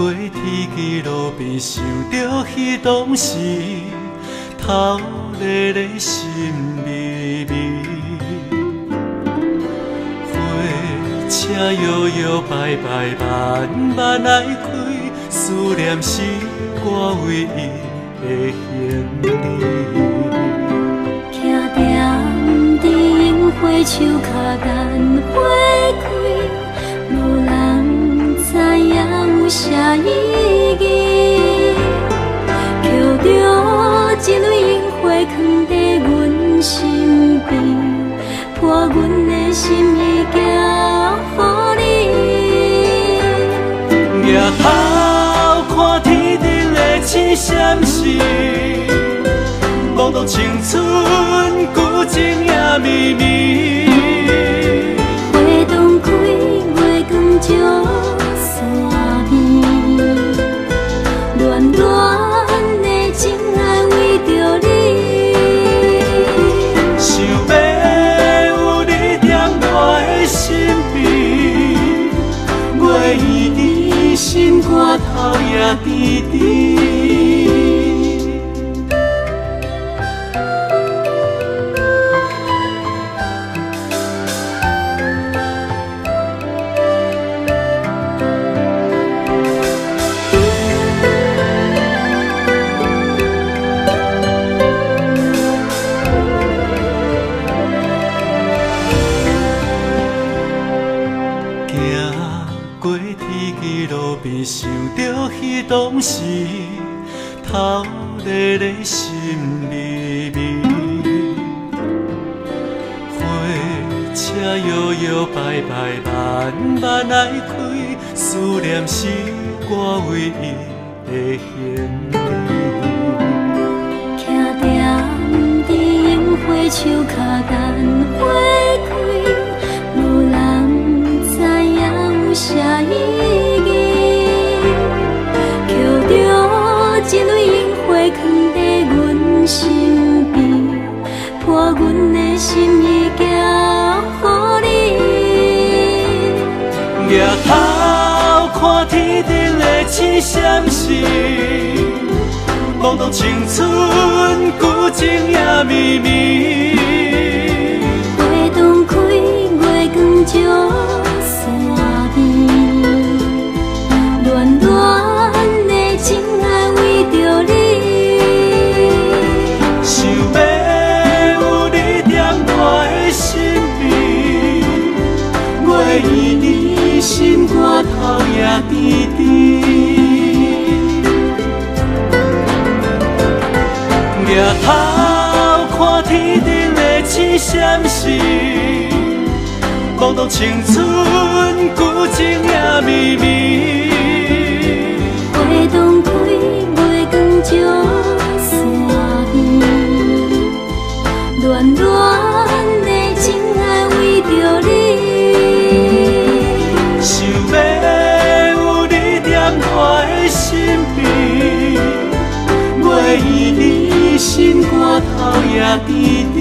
过天际路边，想着彼当时，头热热心微微。火车摇摇摆摆，慢慢来开，思念是我唯一的行李。徛踮伫樱花树脚，等花开，无人知影有啥意义。捡着一蕊樱花，藏在阮身边，破阮的心意，寄予你。抬头看天顶的星闪烁，望到青春旧情也绵绵。花洞开，月光照山边，暖暖的情爱为着你。想要有你踮我的身边，月圆你心肝头也甜甜。过天际路边，想着彼当时，头热热心微微。火车摇摇摆摆，慢慢来开，思念是我唯一的行李。徛踮伫樱花树脚，等花开，无人知影有啥意义。捡着一蕊樱花，藏在阮身边，破阮的心意，寄予你。抬头看天顶的星闪烁，望到青春旧情也绵绵。花洞开，月光照山边，暖暖的情爱为着你。想要有你踮我的身边，月圆你心肝头也甜甜。抬头看天顶的星闪烁，望到青春旧情也绵绵。花洞开，月光照山边，暖暖的情爱为着你。想要有你踮我的身边，月圆你心肝头也甜甜。